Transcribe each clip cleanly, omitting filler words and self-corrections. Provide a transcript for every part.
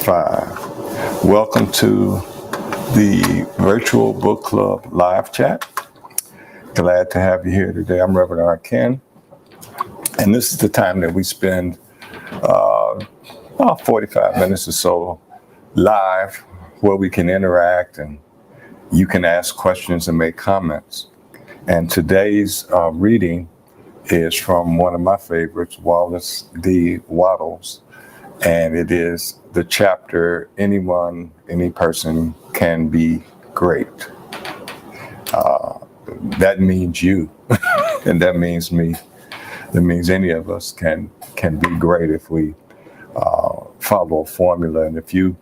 5. Welcome to the virtual book club live chat. Glad to have you here today. I'm Rev R. And this is the time that we spend about 45 minutes or so live where we can interact and you can ask questions and make comments. And today's reading is from one of my favorites, Wallace D. Wattles, and it is the chapter, Any Person Can Be Great. That means you, and that means me. That means any of us can be great if we follow a formula. And if you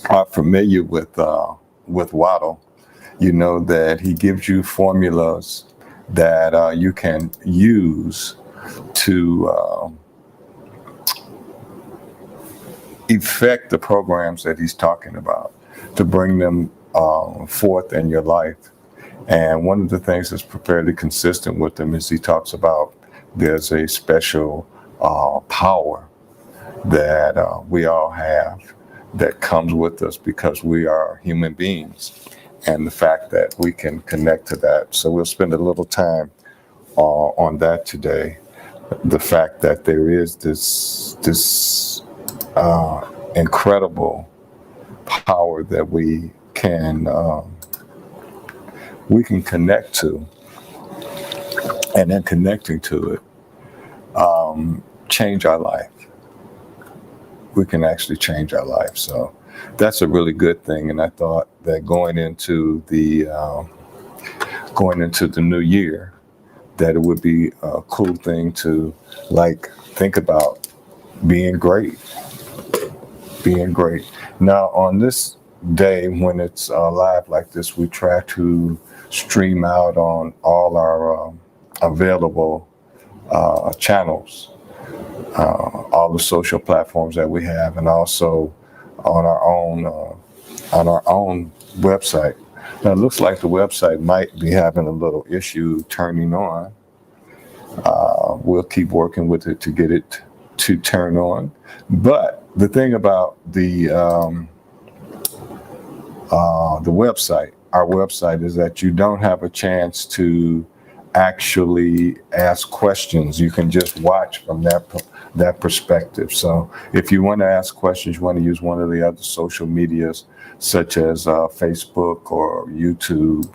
are familiar with Waddle, you know that he gives you formulas that you can use to effect the programs that he's talking about, to bring them forth in your life. And one of the things that's fairly consistent with them is he talks about there's a special power that we all have that comes with us because we are human beings, and the fact that we can connect to that. So we'll spend a little time on that today. The fact that there is this incredible power that we can connect to, and then connecting to it, change our life. We can actually change our life. So that's a really good thing. And I thought that going into the new year, that it would be a cool thing to think about being great. Now, on this day when it's live like this, we try to stream out on all our available channels, all the social platforms that we have, and also on our own website. Now, it looks like the website might be having a little issue turning on. We'll keep working with it to get it to turn on. But the thing about the website, our website, is that you don't have a chance to actually ask questions. You can just watch from that perspective. So if you want to ask questions, you want to use one of the other social medias, such as Facebook or YouTube,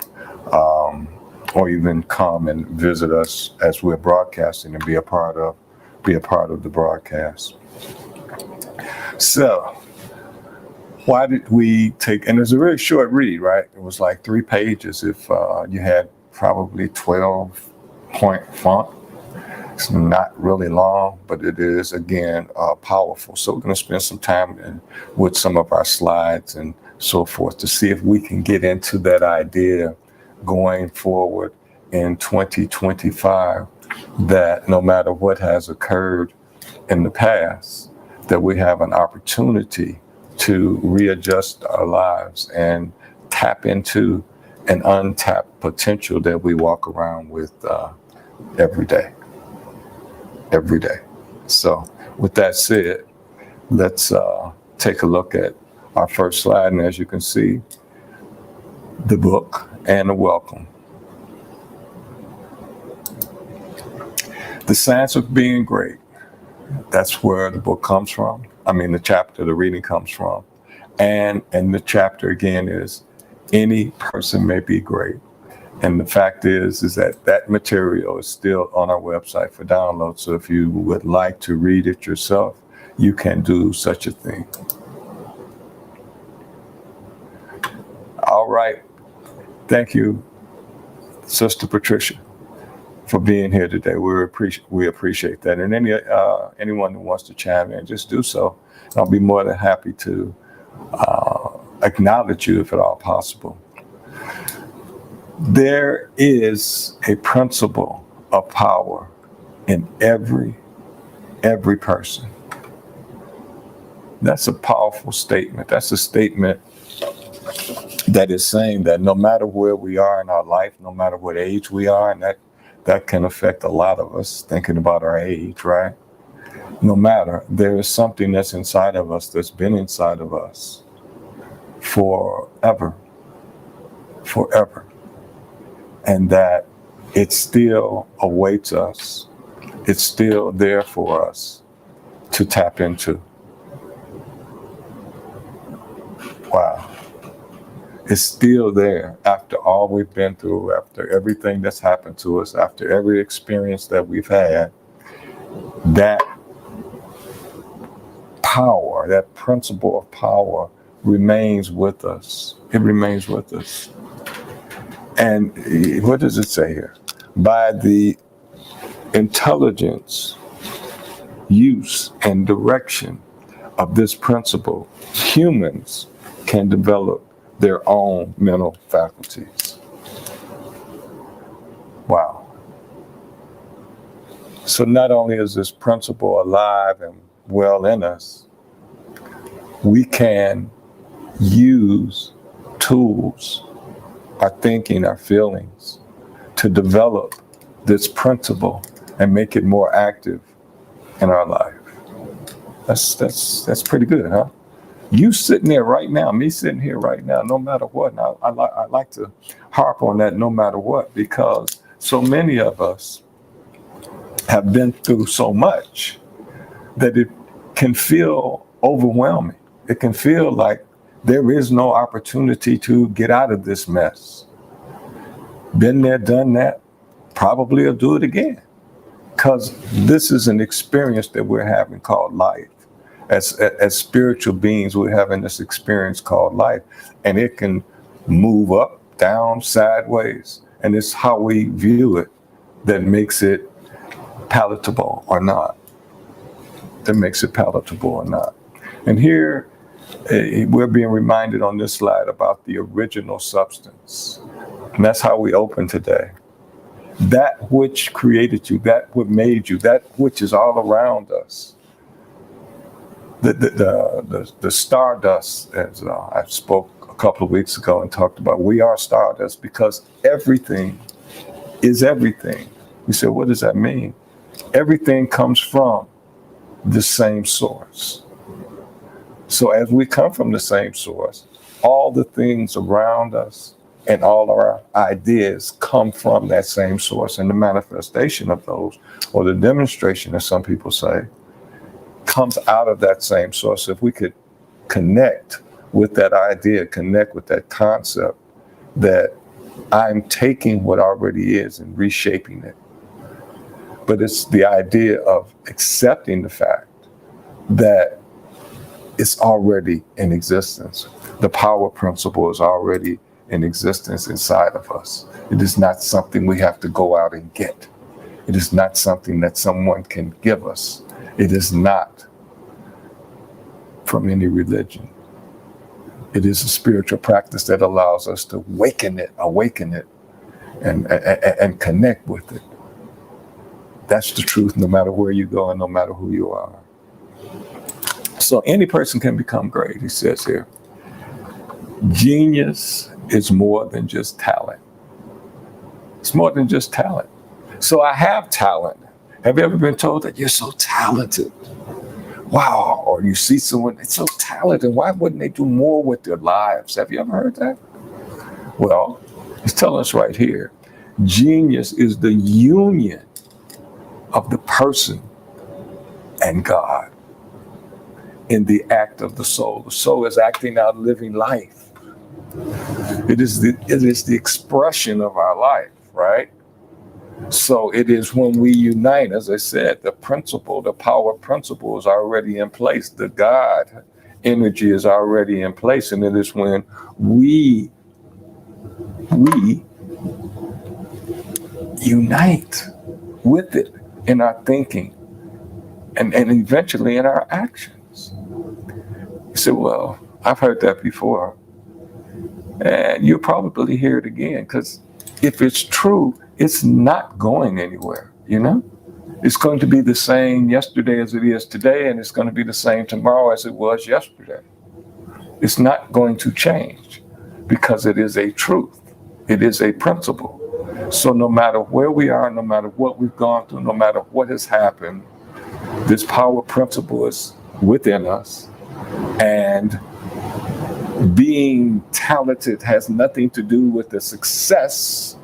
or even come and visit us as we're broadcasting and be a part of the broadcast. So why did we take, and it's a really short read, right? It was like 3 pages if you had probably 12-point font. It's not really long, but it is, again, powerful. So we're going to spend some time with some of our slides and so forth to see if we can get into that idea going forward in 2025, that no matter what has occurred in the past, that we have an opportunity to readjust our lives and tap into an untapped potential that we walk around with every day. So with that said, let's take a look at our first slide. And as you can see, the book and the welcome. The Science of Being Great. That's where the book comes from. The reading comes from. And the chapter again is Any Person May Be Great. And the fact is that material is still on our website for download. So if you would like to read it yourself, you can do such a thing. All right. Thank you, Sister Patricia, for being here today. We appreciate that. And anyone who wants to chime in, just do so. I'll be more than happy to acknowledge you if at all possible. There is a principle of power in every person. That's a powerful statement. That's a statement that is saying that no matter where we are in our life, no matter what age we are, and that can affect a lot of us thinking about our age, right? No matter, there is something that's inside of us, that's been inside of us forever, forever. And that it still awaits us. It's still there for us to tap into. Wow. It's still there after all we've been through, after everything that's happened to us, after every experience that we've had. That power, that principle of power remains with us. It remains with us. And what does it say here? By the intelligence, use, and direction of this principle, humans can develop their own mental faculties. Wow. So not only is this principle alive and well in us, we can use tools, our thinking, our feelings, to develop this principle and make it more active in our life. That's pretty good, huh? You sitting there right now, me sitting here right now, no matter what. And I like to harp on that no matter what, because so many of us have been through so much that it can feel overwhelming. It can feel like there is no opportunity to get out of this mess. Been there, done that, probably will do it again. Because this is an experience that we're having called life. As spiritual beings, we're having this experience called life. And it can move up, down, sideways. And it's how we view it that makes it palatable or not. That makes it palatable or not. And here, we're being reminded on this slide about the original substance. And that's how we open today. That which created you, that what made you, that which is all around us. The stardust, as I spoke a couple of weeks ago and talked about, we are stardust because everything is everything. We said, what does that mean? Everything comes from the same source. So as we come from the same source, all the things around us and all our ideas come from that same source. And the manifestation of those, or the demonstration, as some people say, comes out of that same source. If we could connect with that idea, connect with that concept that I'm taking what already is and reshaping it. But it's the idea of accepting the fact that it's already in existence. The power principle is already in existence inside of us. It is not something we have to go out and get. It is not something that someone can give us. It is not from any religion. It is a spiritual practice that allows us to awaken it, and connect with it. That's the truth, no matter where you go and no matter who you are. So any person can become great, he says here. Genius is more than just talent. It's more than just talent. So I have talent. Have you ever been told that you're so talented? Wow. Or you see someone that's so talented, why wouldn't they do more with their lives? Have you ever heard that? Well, he's telling us right here, genius is the union of the person and God in the act of the soul. The soul is acting out living life. It is the expression of our life, right? So it is when we unite, as I said, the principle, the power principle is already in place. The God energy is already in place. And it is when we unite with it in our thinking and eventually in our actions. You say, well, I've heard that before. And you'll probably hear it again, because if it's true, it's not going anywhere, you know? It's going to be the same yesterday as it is today, and it's going to be the same tomorrow as it was yesterday. It's not going to change because it is a truth. It is a principle. So no matter where we are, no matter what we've gone through, no matter what has happened, This power principle is within us, and being talented has nothing to do with the success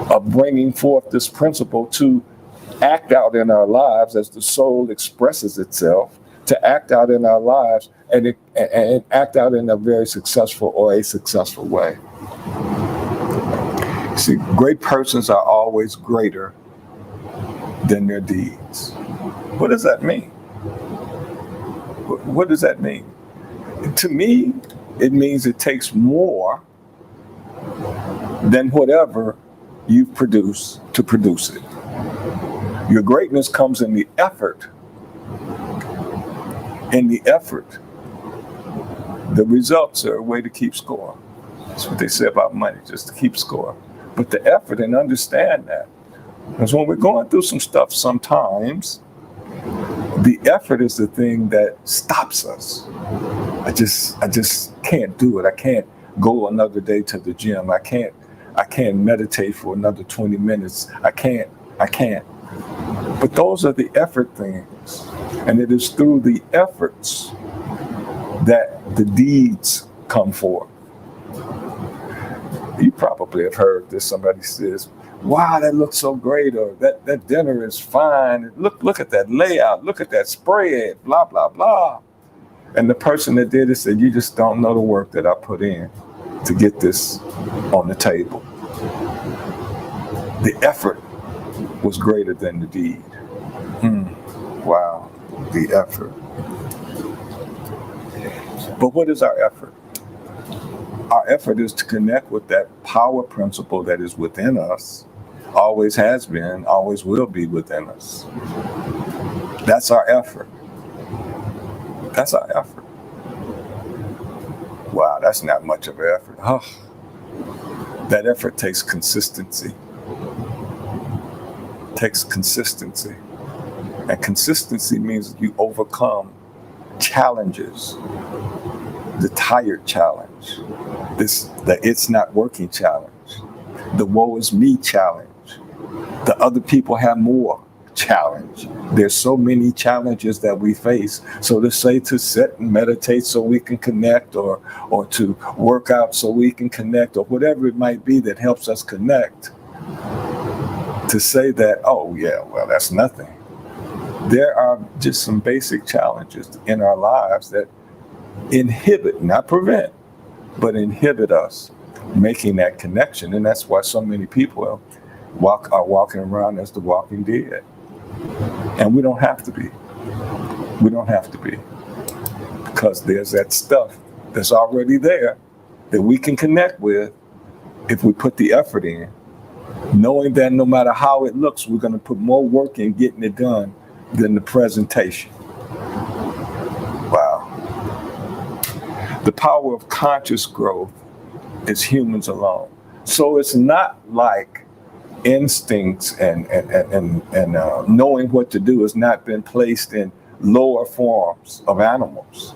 of bringing forth this principle to act out in our lives as the soul expresses itself, to act out in our lives and act out in a very successful or a successful way. See, great persons are always greater than their deeds. What does that mean? What does that mean? To me, it means it takes more than whatever you produce to produce it. Your greatness comes in the effort. In the effort. The results are a way to keep score. That's what they say about money, just to keep score. But the effort, and understand that. Because when we're going through some stuff sometimes, the effort is the thing that stops us. I just can't do it. I can't go another day to the gym. I can't meditate for another 20 minutes. I can't. But those are the effort things. And it is through the efforts that the deeds come forth. You probably have heard this. Somebody says, wow, that looks so great, or that dinner is fine. Look at that layout. Look at that spread, blah, blah, blah. And the person that did it said, you just don't know the work that I put in to get this on the table. The effort was greater than the deed. Wow, the effort. But what is our effort? Our effort is to connect with that power principle that is within us, always has been, always will be within us. That's our effort. That's our effort. Wow, that's not much of an effort. That effort takes consistency. Takes consistency. And consistency means you overcome challenges. The tired challenge. The it's not working challenge. The woe is me challenge. The other people have more challenge. There's so many challenges that we face. So to say to sit and meditate so we can connect, or to work out so we can connect, or whatever it might be that helps us connect, to say that, oh yeah, well, that's nothing. There are just some basic challenges in our lives that inhibit, not prevent, but inhibit us making that connection. And that's why so many people are walking around as the walking dead. And we don't have to be. We don't have to be. Because there's that stuff that's already there that we can connect with if we put the effort in, knowing that no matter how it looks, we're going to put more work in getting it done than the presentation. Wow. The power of conscious growth is humans alone. So it's not like instincts and knowing what to do has not been placed in lower forms of animals.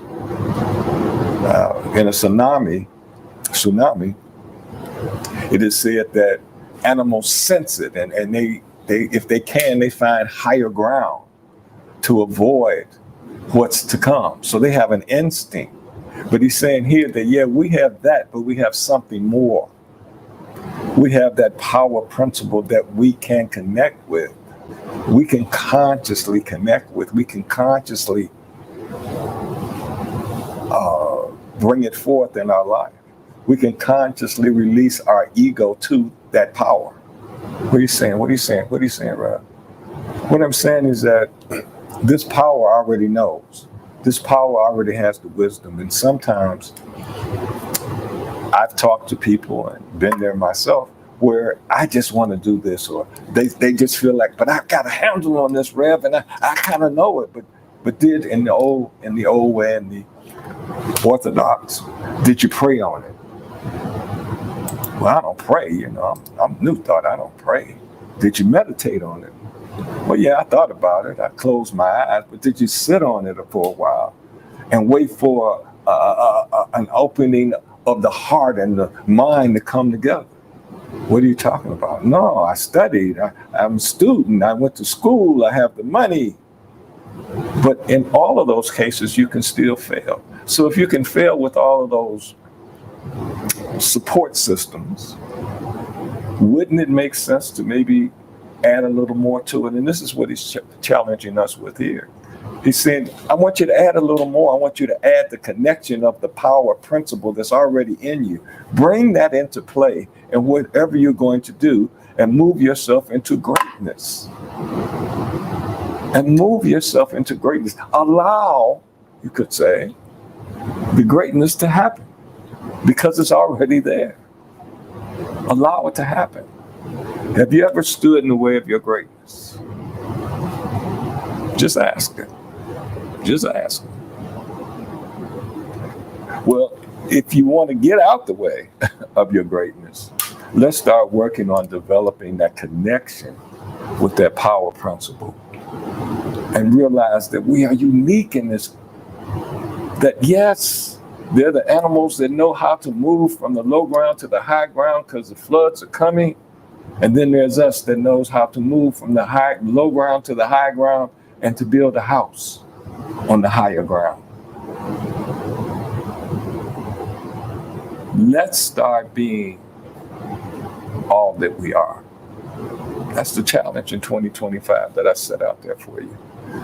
In a tsunami, it is said that animals sense it, and they if they can, they find higher ground to avoid what's to come. So they have an instinct. But he's saying here that, yeah, we have that, but we have something more. We have that power principle that we can connect with. We can consciously connect with. We can consciously bring it forth in our life. We can consciously release our ego to that power. What are you saying? What are you saying? What are you saying, Rev? What I'm saying is that this power already knows. This power already has the wisdom. And sometimes I've talked to people and been there myself where I just want to do this, or they just feel like, but I've got a handle on this, Rev, and I kind of know it. But did in the old way, in the Orthodox, did you pray on it? Well, I don't pray, I'm New Thought, I don't pray. Did you meditate on it? Well, yeah, I thought about it. I closed my eyes, but did you sit on it for a while and wait for an opening of the heart and the mind to come together? What are you talking about? No, I studied. I'm a student. I went to school. I have the money. But in all of those cases, you can still fail. So if you can fail with all of those support systems, wouldn't it make sense to maybe add a little more to it? And this is what he's challenging us with here. He's saying, I want you to add a little more. I want you to add the connection of the power principle that's already in you. Bring that into play in whatever you're going to do and move yourself into greatness. And move yourself into greatness. Allow, you could say, the greatness to happen because it's already there. Allow it to happen. Have you ever stood in the way of your greatness? Just ask it. Just ask it. Well, if you want to get out the way of your greatness, let's start working on developing that connection with that power principle and realize that we are unique in this, that yes, they're the animals that know how to move from the low ground to the high ground because the floods are coming. And then there's us that knows how to move from the low ground to the high ground and to build a house on the higher ground. Let's start being all that we are. That's the challenge in 2025 that I set out there for you.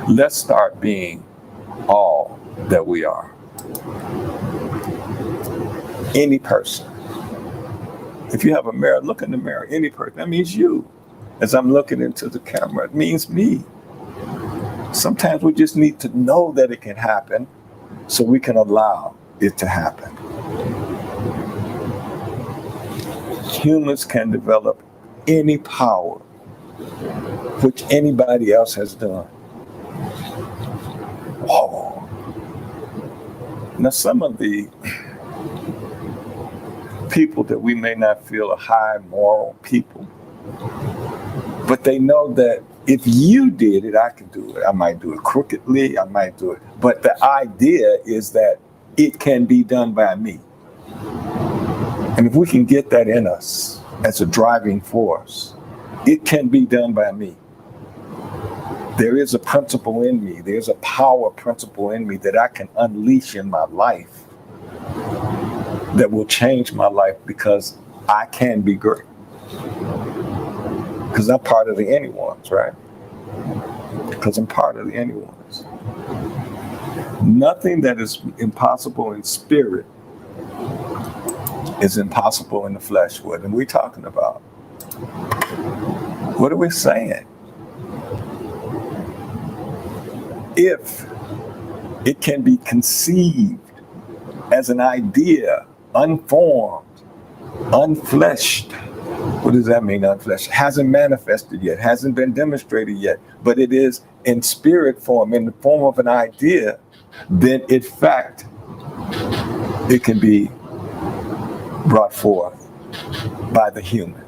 Let's start being all that we are. Any person. If you have a mirror, look in the mirror. Any person. That means you. As I'm looking into the camera, it means me. Sometimes we just need to know that it can happen so we can allow it to happen. Humans can develop any power which anybody else has done. Whoa. Now, some of the people that we may not feel are high moral people, but they know that if you did it, I can do it. I might do it crookedly, I might do it. But the idea is that it can be done by me. And if we can get that in us as a driving force, it can be done by me. There is a principle in me. There's a power principle in me that I can unleash in my life that will change my life because I can be great. Because I'm part of the anyones, right? Because I'm part of the anyones. Nothing that is impossible in spirit is impossible in the flesh. What are we talking about? What are we saying? If it can be conceived as an idea, unformed, unfleshed. What does that mean, unfleshed? Hasn't manifested yet, hasn't been demonstrated yet, but it is in spirit form, in the form of an idea, then in fact, it can be brought forth by the human.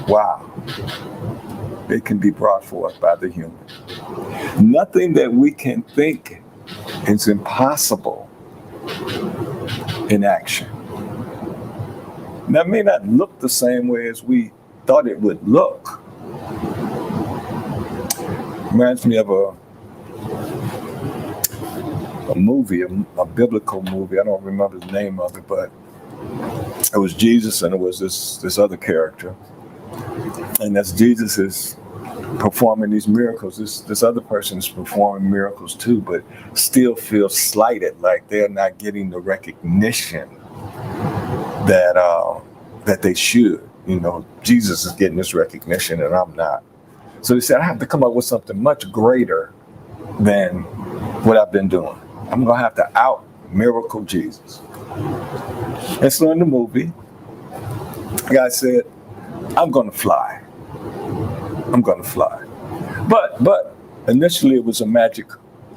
Wow. It can be brought forth by the human. Nothing that we can think is impossible in action. That may not look the same way as we thought it would look. Reminds me of a movie, a biblical movie. I don't remember the name of it, but it was Jesus and it was this other character. And as Jesus is performing these miracles, this other person is performing miracles too, but still feels slighted, like they're not getting the recognition that they should. You know, Jesus is getting this recognition and I'm not. So he said, I have to come up with something much greater than what I've been doing. I'm going to have to out miracle Jesus. And so in the movie, the guy said, I'm going to fly. I'm going to fly. But initially it was a magic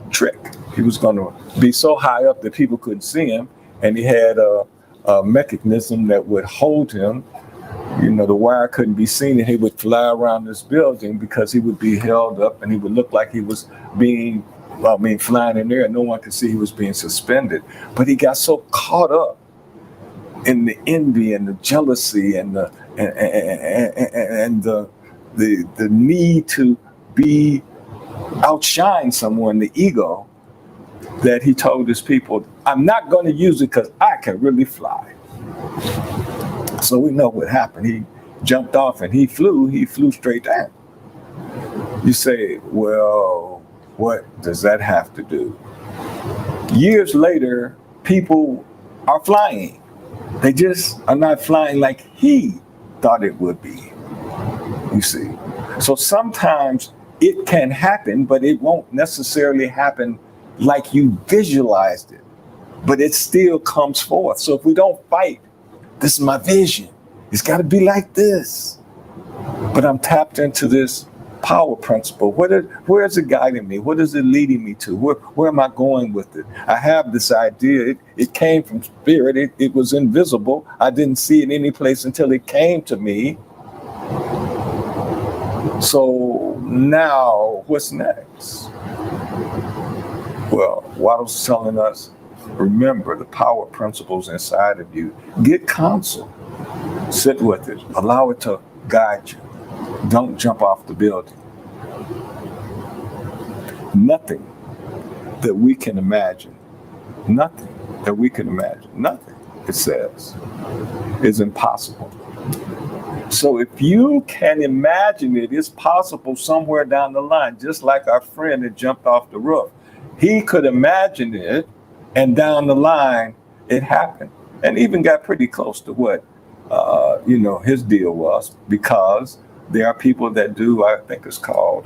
trick. He was going to be so high up that people couldn't see him. And he had a mechanism that would hold him. You know, the wire couldn't be seen and he would fly around this building because he would be held up and he would look like he was flying in there and no one could see he was being suspended. But he got so caught up in the envy and the jealousy and the need to be outshine someone, the ego, that he told his people, I'm not going to use it because I can really fly. So we know what happened. He jumped off and he flew straight down. You say, well, what does that have to do? Years later, people are flying. They just are not flying like he thought it would be, you see. So sometimes it can happen, but it won't necessarily happen like you visualized it. But it still comes forth. So if we don't fight, this is my vision. It's got to be like this. But I'm tapped into this power principle. Where is it guiding me? What is it leading me to? Where am I going with it? I have this idea. It came from spirit. It was invisible. I didn't see it any place until it came to me. So now, what's next? Well, Waddle's telling us, remember the power principles inside of you. Get counsel. Sit with it. Allow it to guide you. Don't jump off the building. Nothing that we can imagine, nothing, it says, is impossible. So if you can imagine it, it's possible somewhere down the line, just like our friend that jumped off the roof. He could imagine it, and down the line, it happened. And even got pretty close to what, his deal was, because there are people that do, I think it's called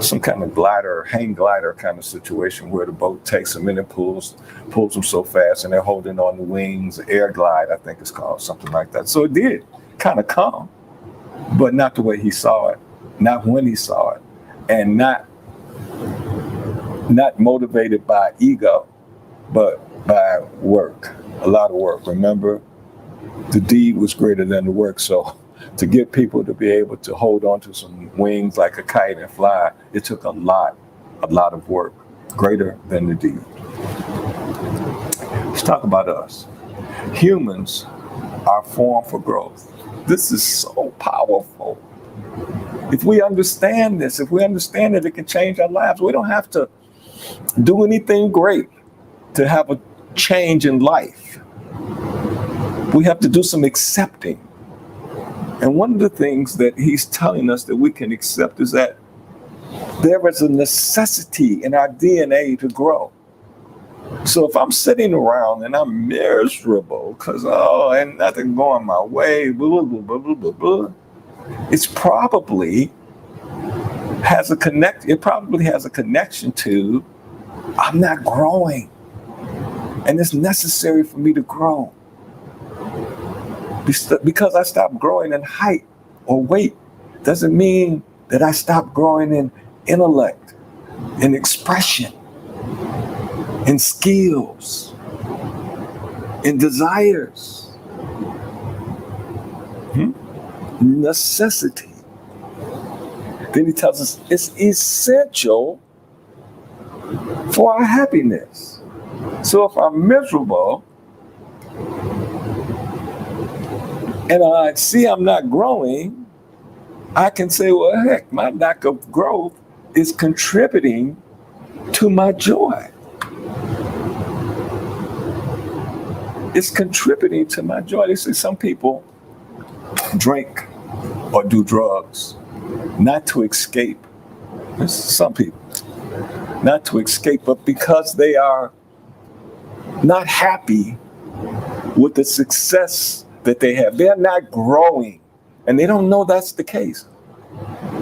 some kind of glider, hang glider kind of situation where the boat takes them in and pulls them so fast and they're holding on the wings, air glide, I think it's called, something like that. So it did kind of come, but not the way he saw it, not when he saw it, and not motivated by ego, but by work, a lot of work. Remember, the deed was greater than the work. So to get people to be able to hold on to some wings like a kite and fly, it took a lot of work, greater than the deed. Let's talk about us. Humans are formed for growth. This is so powerful. If we understand this, it can change our lives. We don't have to do anything great to have a change in life. We have to do some accepting. And one of the things that he's telling us that we can accept is that there is a necessity in our DNA to grow. So if I'm sitting around and I'm miserable because, ain't nothing going my way, blah, blah, blah, blah, blah, blah, it probably has a connection to I'm not growing. And it's necessary for me to grow. Because I stopped growing in height or weight doesn't mean that I stopped growing in intellect, in expression, in skills, in desires. Necessity. Then he tells us it's essential for our happiness. So if I'm miserable and I see I'm not growing, I can say, well, heck, my lack of growth is contributing to my joy. It's contributing to my joy. They say some people drink or do drugs not to escape. Some people, not to escape, but because they are not happy with the success that they have. They're not growing, and they don't know that's the case.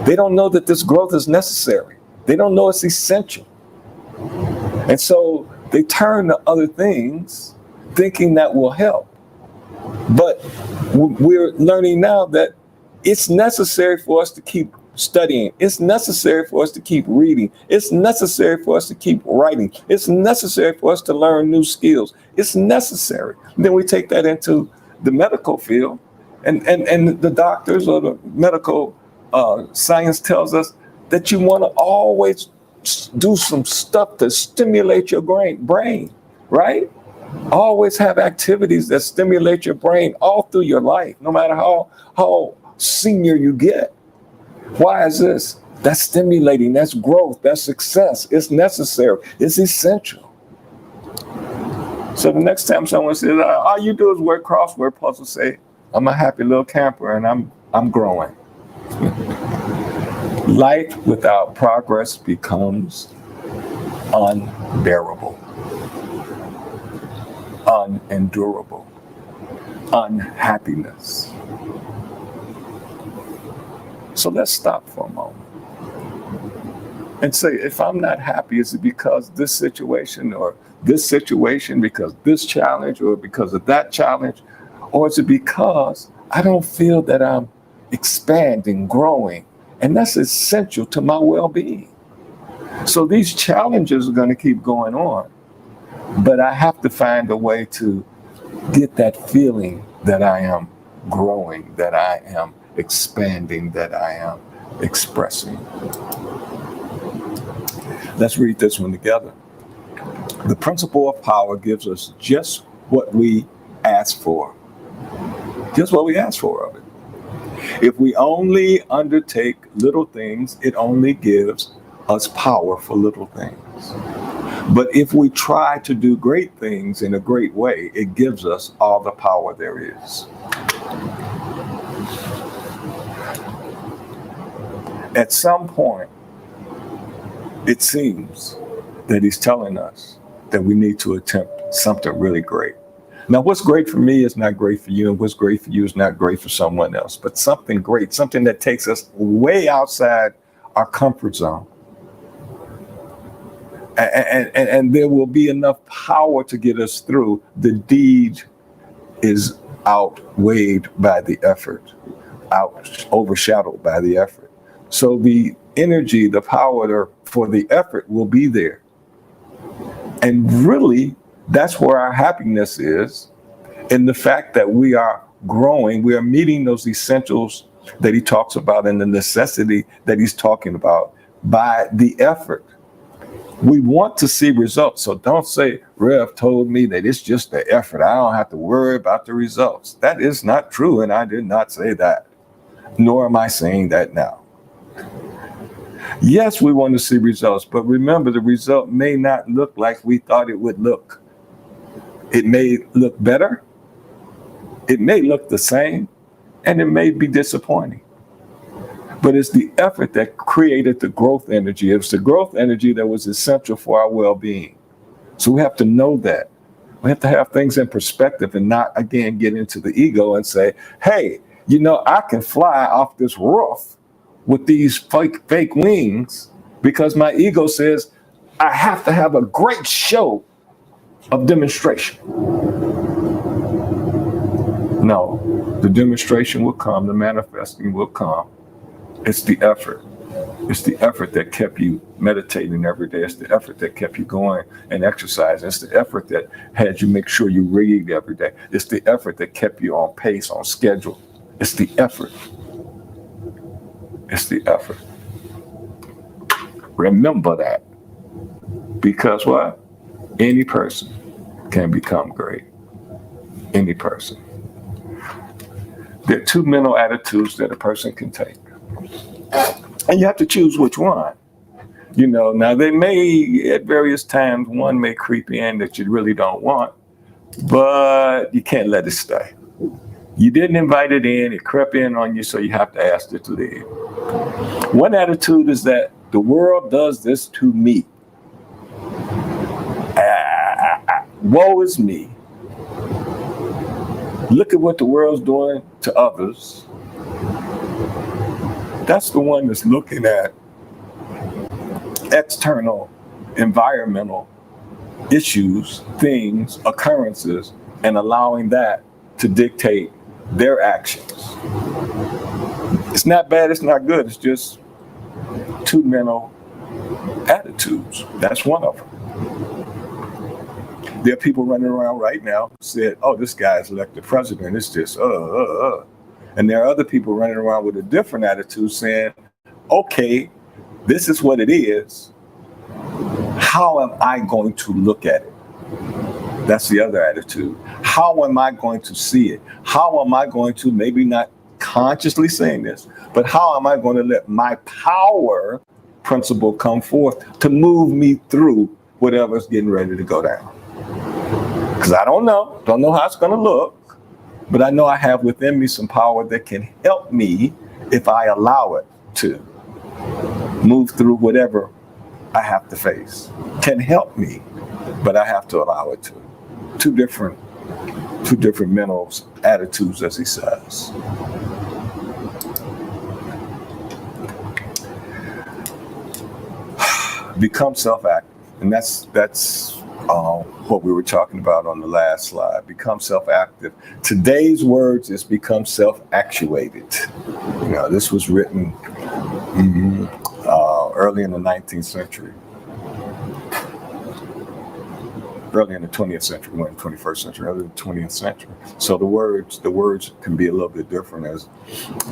They don't know that this growth is necessary. They don't know it's essential. And so they turn to other things thinking that will help. But we're learning now that it's necessary for us to keep studying. It's necessary for us to keep reading. It's necessary for us to keep writing. It's necessary for us to learn new skills. It's necessary. Then we take that into the medical field, and the doctors or the medical science tells us that you want to always do some stuff to stimulate your brain, right? Always have activities that stimulate your brain all through your life, no matter how senior you get. Why is this? That's stimulating, that's growth, that's success. It's necessary, it's essential. So the next time someone says, all you do is work crossword puzzles, say, I'm a happy little camper and I'm growing. Life without progress becomes unbearable, unendurable, unhappiness. So let's stop for a moment and say, if I'm not happy, is it because this situation or this situation, because this challenge or because of that challenge? Or is it because I don't feel that I'm expanding, growing? And that's essential to my well-being. So these challenges are going to keep going on, but I have to find a way to get that feeling that I am growing, that I am expanding, that I am expressing. Let's read this one together. The principle of power gives us just what we ask for. Just what we ask for of it. If we only undertake little things, it only gives us power for little things. But if we try to do great things in a great way, it gives us all the power there is. At some point, it seems that he's telling us that we need to attempt something really great. Now, what's great for me is not great for you, and what's great for you is not great for someone else. But something great, something that takes us way outside our comfort zone. And there will be enough power to get us through. The deed is outweighed by the effort, overshadowed by the effort. So the energy, the power for the effort will be there. And really, that's where our happiness is, in the fact that we are growing, we are meeting those essentials that he talks about and the necessity that he's talking about by the effort. We want to see results. So don't say, Rev told me that it's just the effort. I don't have to worry about the results. That is not true, and I did not say that, nor am I saying that now. Yes, we want to see results, but remember, the result may not look like we thought it would look. It may look better, it may look the same, and it may be disappointing. But it's the effort that created the growth energy. It was the growth energy that was essential for our well-being. So we have to know that. We have to have things in perspective and not, again, get into the ego and say, hey, I can fly off this roof with these fake wings because my ego says I have to have a great show of demonstration. No, the demonstration will come, the manifesting will come. It's the effort. It's the effort that kept you meditating every day. It's the effort that kept you going and exercising. It's the effort that had you make sure you read every day. It's the effort that kept you on pace, on schedule. It's the effort. It's the effort. Remember that. Because what? Any person can become great. Any person. There are two mental attitudes that a person can take. And you have to choose which one. Now they may, at various times, one may creep in that you really don't want, but you can't let it stay. You didn't invite it in, it crept in on you, so you have to ask it to leave. One attitude is that the world does this to me. Woe is me. Look at what the world's doing to others. That's the one that's looking at external, environmental issues, things, occurrences, and allowing that to dictate their actions. It's not bad, it's not good, it's just two mental attitudes. That's one of them. There are people running around right now who said, oh, this guy's elected president, it's just, And there are other people running around with a different attitude saying, okay, this is what it is. How am I going to look at it? That's the other attitude. How am I going to see it? How am I going to maybe not consciously saying this, but how am I going to let my power principle come forth to move me through whatever's getting ready to go down? Because I don't know how it's going to look, but I know I have within me some power that can help me if I allow it to move through whatever I have to face. Can help me, but I have to allow it to. Two different mental attitudes, as he says. Become self-active, and that's what we were talking about on the last slide. Become self-active. Today's words is become self-actuated. This was written early in the 19th century. Early in the 20th century, we're in the 21st century, early in the 20th century. So the words can be a little bit different, as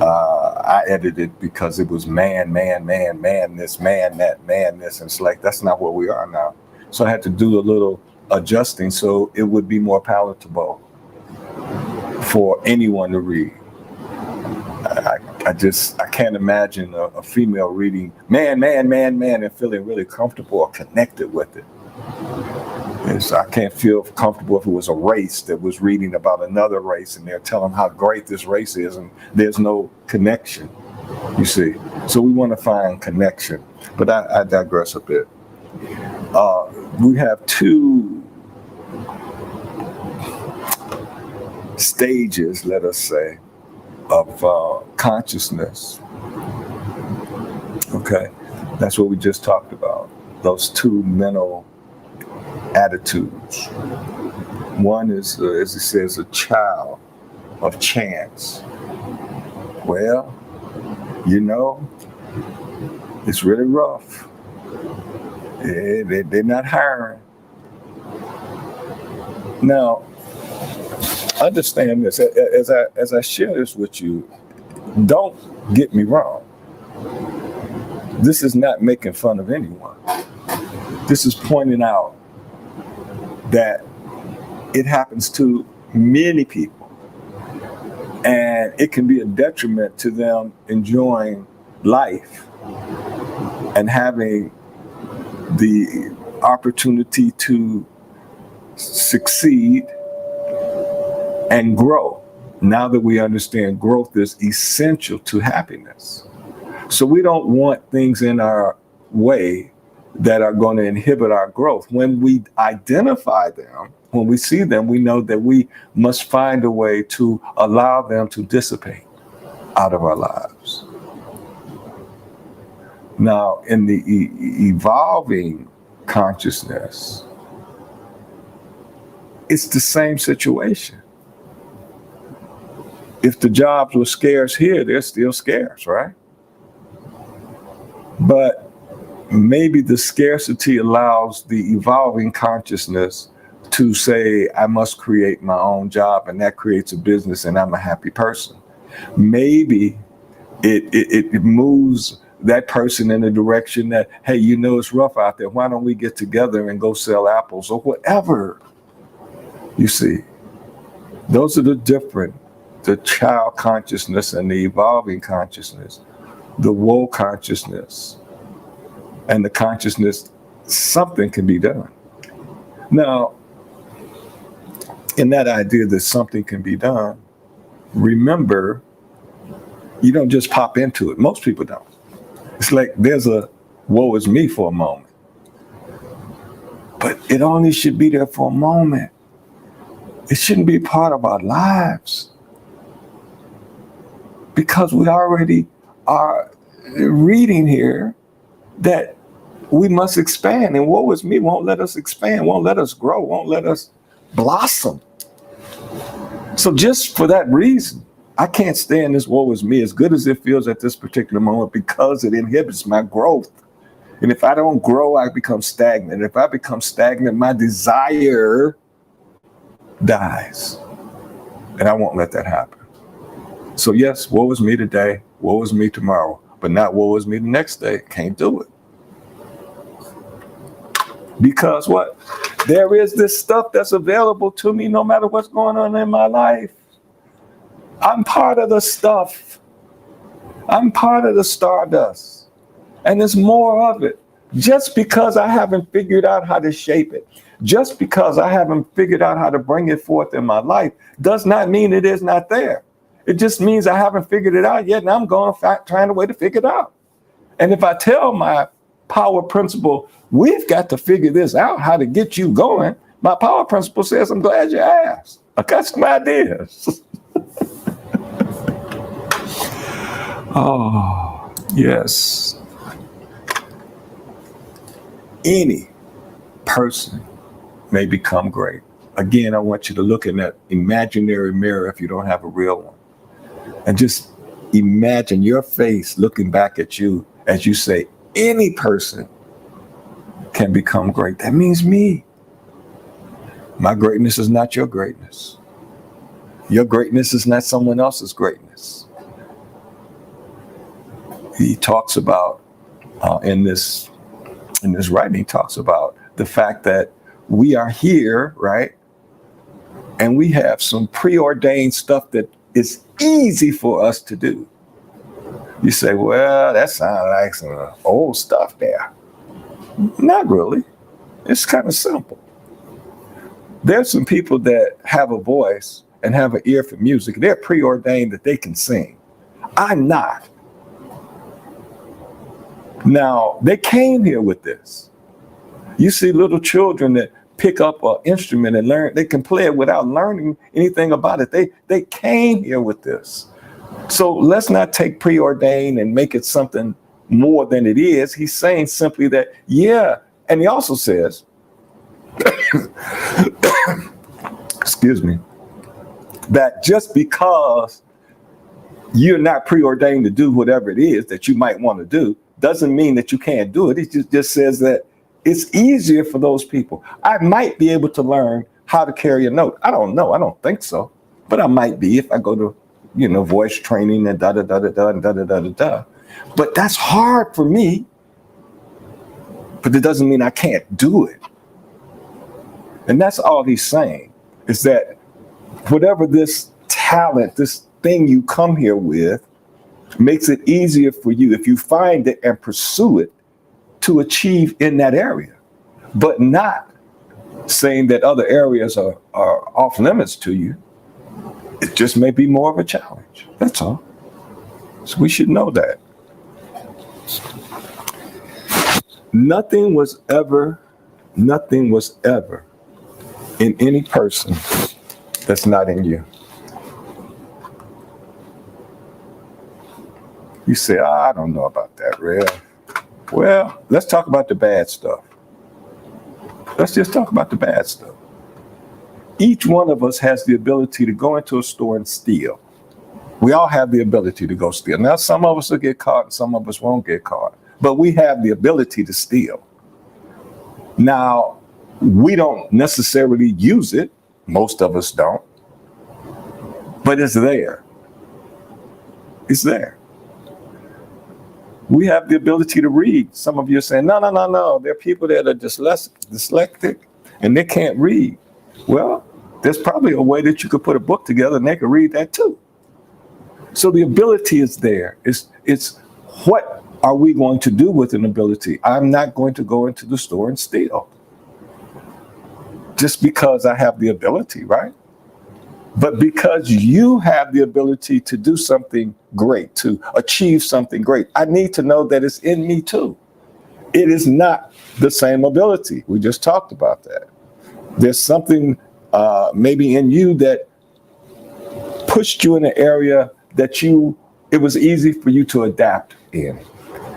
I edited, because it was man, this, man, that, man, this. And it's like, that's not what we are now. So I had to do a little adjusting so it would be more palatable for anyone to read. I can't imagine a female reading man, and feeling really comfortable or connected with it. I can't feel comfortable if it was a race that was reading about another race and they're telling how great this race is and there's no connection, you see. So we want to find connection, but I digress a bit. We have two stages, let us say, of consciousness. Okay, that's what we just talked about. Those two mental attitudes. One is, as it says, a child of chance. Well, it's really rough. They're not hiring. Now, understand this. As I share this with you, don't get me wrong. This is not making fun of anyone. This is pointing out that it happens to many people, and it can be a detriment to them enjoying life and having the opportunity to succeed and grow. Now that we understand growth is essential to happiness. So we don't want things in our way that are going to inhibit our growth. When we identify them, when we see them, we know that we must find a way to allow them to dissipate out of our lives. Now, in the evolving consciousness, it's the same situation. If the jobs were scarce here, they're still scarce, right? But maybe the scarcity allows the evolving consciousness to say, I must create my own job, and that creates a business, and I'm a happy person. Maybe it moves that person in a direction that, hey, it's rough out there. Why don't we get together and go sell apples or whatever? You see, those are the child consciousness and the evolving consciousness, the woe consciousness, and the consciousness, something can be done. Now, in that idea that something can be done, remember, you don't just pop into it. Most people don't. It's like there's a woe is me for a moment. But it only should be there for a moment. It shouldn't be part of our lives. Because we already are reading here that we must expand, and woe is me won't let us expand, won't let us grow, won't let us blossom. So just for that reason, I can't stay in this woe is me, as good as it feels at this particular moment, because it inhibits my growth. And if I don't grow, I become stagnant. If I become stagnant, my desire dies. And I won't let that happen. So yes, woe is me today, woe is me tomorrow, but not woe is me the next day. Can't do it. Because what? There is this stuff that's available to me no matter what's going on in my life. I'm part of the stuff. I'm part of the stardust. And there's more of it. Just because I haven't figured out how to shape it, just because I haven't figured out how to bring it forth in my life, does not mean it is not there. It just means I haven't figured it out yet, and I'm going trying a way to figure it out. And if I tell my power principle, we've got to figure this out, how to get you going, my power principle says, I'm glad you asked. I got some ideas. Oh, yes. Any person may become great. Again, I want you to look in that imaginary mirror if you don't have a real one. And just imagine your face looking back at you as you say, any person can become great. That means me. My greatness is not your greatness. Your greatness is not someone else's greatness. He talks about, in this writing, he talks about the fact that we are here, right? And we have some preordained stuff that is easy for us to do. You say, well, that sounds like some old stuff there. Not really. It's kind of simple. There's some people that have a voice and have an ear for music. They're preordained that they can sing. I'm not. Now, they came here with this. You see little children that pick up an instrument and learn, they can play it without learning anything about it. They came here with this. So let's not take preordained and make it something more than it is. He's saying simply that, yeah. And he also says, excuse me, that just because you're not preordained to do whatever it is that you might want to do, doesn't mean that you can't do it. It just says that it's easier for those people. I might be able to learn how to carry a note. I don't know. I don't think so. But I might be if I go to, voice training and da-da-da-da-da and da-da-da-da-da. But that's hard for me. But it doesn't mean I can't do it. And that's all he's saying, is that whatever this talent, this thing you come here with, makes it easier for you if you find it and pursue it to achieve in that area, but not saying that other areas are off limits to you. It just may be more of a challenge. That's all. So we should know that. Nothing was ever in any person that's not in you. You say, I don't know about that, Rev. Well, let's talk about the bad stuff. Let's just talk about the bad stuff. Each one of us has the ability to go into a store and steal. We all have the ability to go steal. Now, some of us will get caught and some of us won't get caught, but we have the ability to steal. Now, we don't necessarily use it. Most of us don't, but it's there. It's there. We have the ability to read. Some of you are saying, no. There are people that are dyslexic and they can't read. Well, there's probably a way that you could put a book together and they could read that too. So the ability is there. It's what are we going to do with an ability? I'm not going to go into the store and steal just because I have the ability, right? But because you have the ability to do something great, to achieve something great, I need to know that it's in me too. It is not the same ability. We just talked about that. There's something maybe in you that pushed you in an area that it was easy for you to adapt in.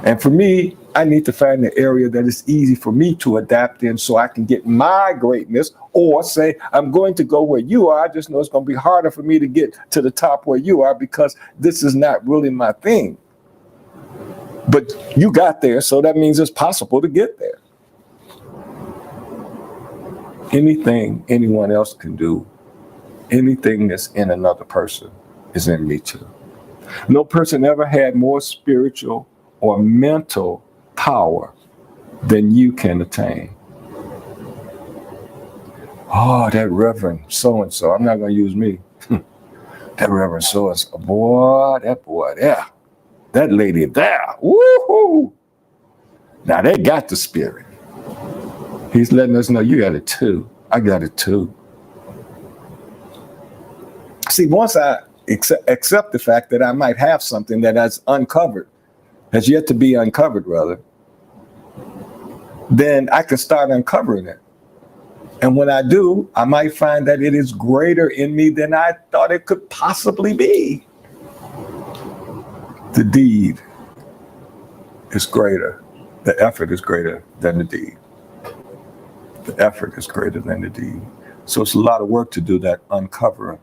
And for me, I need to find the area that is easy for me to adapt in so I can get my greatness, or say, I'm going to go where you are. I just know it's going to be harder for me to get to the top where you are because this is not really my thing. But you got there, so that means it's possible to get there. Anything anyone else can do, anything that's in another person is in me too. No person ever had more spiritual or mental power than you can attain. Oh, that Reverend so-and-so, I'm not going to use me. That Reverend so-and-so, that boy there, that lady there, woohoo! Now they got the spirit. He's letting us know you got it too. I got it too. See, once I accept the fact that I might have something that has uncovered, has yet to be uncovered, rather, then I can start uncovering it. And when I do, I might find that it is greater in me than I thought it could possibly be. The deed is greater. The effort is greater than the deed. The effort is greater than the deed. So it's a lot of work to do that uncovering.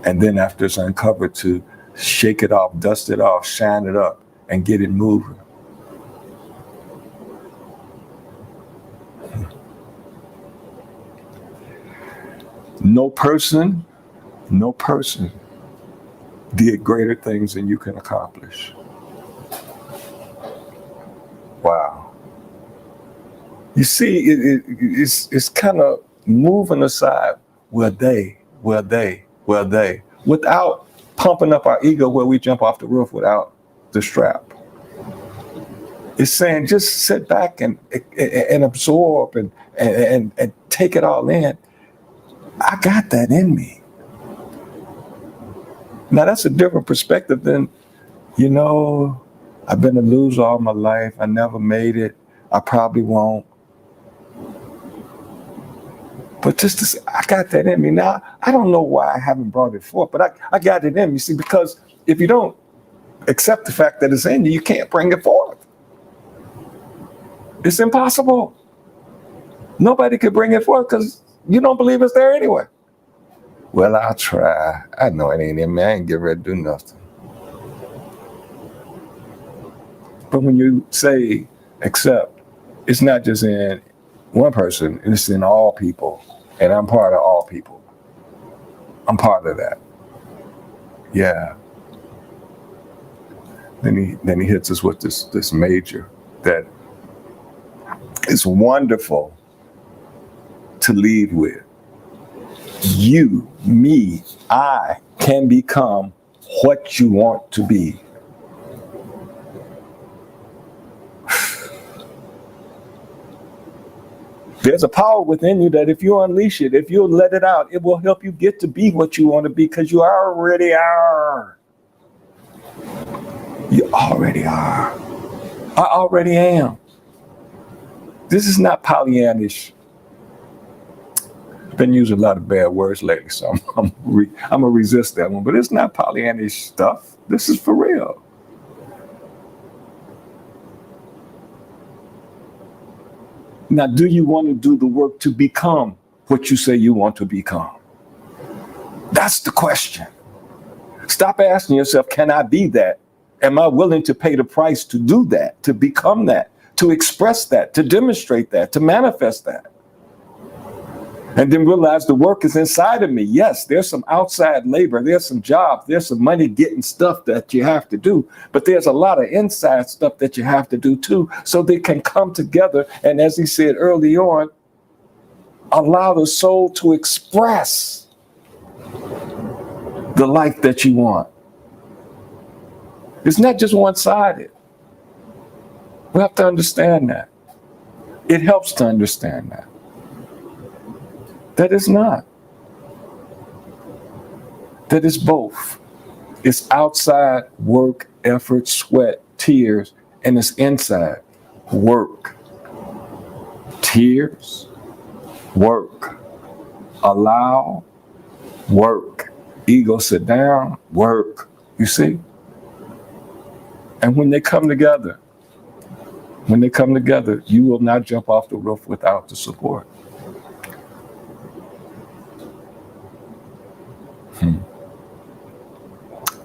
And then after it's uncovered, to shake it off, dust it off, shine it up, and get it moving. No person did greater things than you can accomplish. Wow. You see, it's kind of moving aside, without pumping up our ego where we jump off the roof without the strap. It's saying just sit back and absorb and take it all in. I got that in me. Now that's a different perspective than, I've been a loser all my life. I never made it. I probably won't. But just to say, I got that in me. Now, I don't know why I haven't brought it forth, but I got it in me. See, because if you don't accept the fact that it's in you, you can't bring it forth. It's impossible. Nobody could bring it forth because you don't believe it's there anyway. Well, I'll try. I know it ain't in me. I ain't getting ready to do nothing. But when you say accept, it's not just in one person, it's in all people. And I'm part of all people. I'm part of that. Yeah. Then he hits us with this major that is wonderful to lead with. You, me, I can become what you want to be. There's a power within you that if you unleash it, if you let it out, it will help you get to be what you want to be because you already are. You already are. I already am. This is not Pollyannish. I've been using a lot of bad words lately, so I'm gonna resist that one. But it's not Pollyannish stuff. This is for real. Now, do you want to do the work to become what you say you want to become? That's the question. Stop asking yourself, can I be that? Am I willing to pay the price to do that, to become that, to express that, to demonstrate that, to manifest that? And then realize the work is inside of me. Yes, there's some outside labor, there's some jobs, there's some money getting stuff that you have to do, but there's a lot of inside stuff that you have to do too, so they can come together. And as he said early on, allow the soul to express the life that you want. It's not just one-sided. We have to understand that. It helps to understand that. That is not. That is both. It's outside work, effort, sweat, tears, and it's inside work. Tears, work. Allow, work. Ego sit down, work. You see? And when they come together, you will not jump off the roof without the support.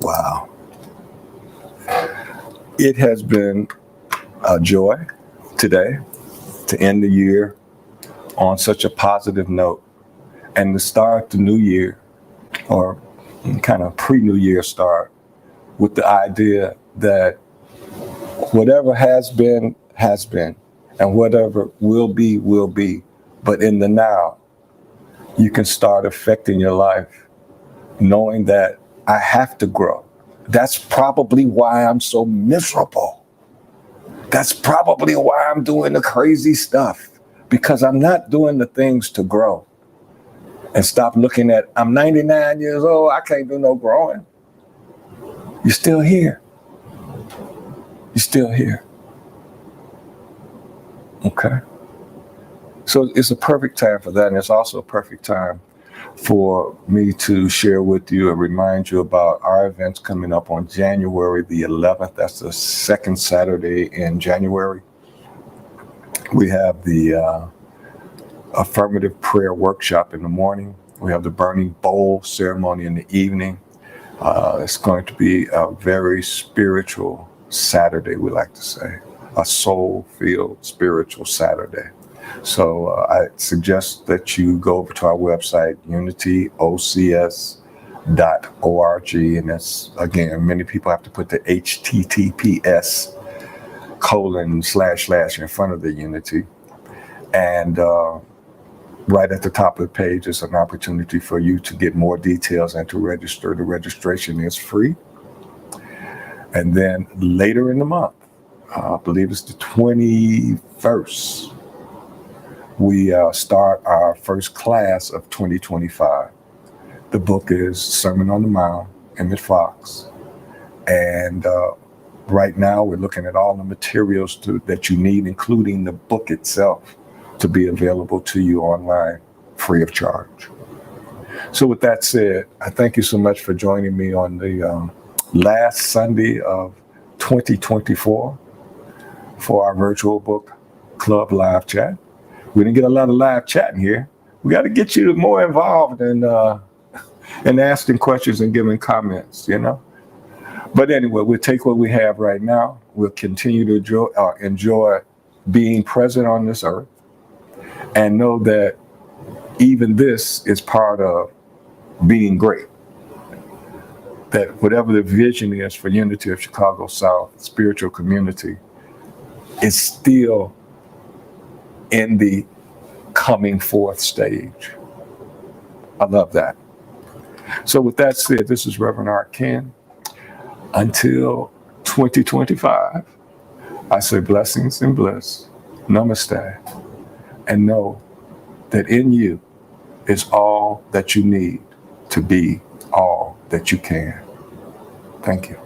Wow. It has been a joy today to end the year on such a positive note and to start the new year, or kind of pre-New Year start, with the idea that whatever has been, and whatever will be. But in the now, you can start affecting your life knowing that I have to grow. That's probably why I'm so miserable. That's probably why I'm doing the crazy stuff, because I'm not doing the things to grow. And stop looking at, I'm 99 years old, I can't do no growing. You're still here. You're still here. Okay. So it's a perfect time for that. And it's also a perfect time for me to share with you and remind you about our events coming up on January the 11th. That's the second Saturday in January. We have the affirmative prayer workshop in the morning. We have the burning bowl ceremony in the evening. It's going to be a very spiritual Saturday, we like to say, a soul-filled spiritual Saturday. So I suggest that you go over to our website, unityocs.org. And that's, again, many people have to put the HTTPS:// in front of the Unity. And right at the top of the page is an opportunity for you to get more details and to register. The registration is free. And then later in the month, I believe it's the 21st, we start our first class of 2025. The book is Sermon on the Mount, Emmett Fox. And right now we're looking at all the materials that you need, including the book itself, to be available to you online, free of charge. So with that said, I thank you so much for joining me on the last Sunday of 2024 for our virtual book club live chat. We didn't get a lot of live chatting here. We got to get you more involved and asking questions and giving comments, you know. But anyway, we'll take what we have right now. We'll continue to enjoy being present on this earth, and know that even this is part of being great. That whatever the vision is for Unity of Chicago South spiritual community is still in the coming forth stage. I love that. So with that said, this is Rev R. Until 2025, I say blessings and bliss. Namaste. And know that in you is all that you need to be all that you can. Thank you.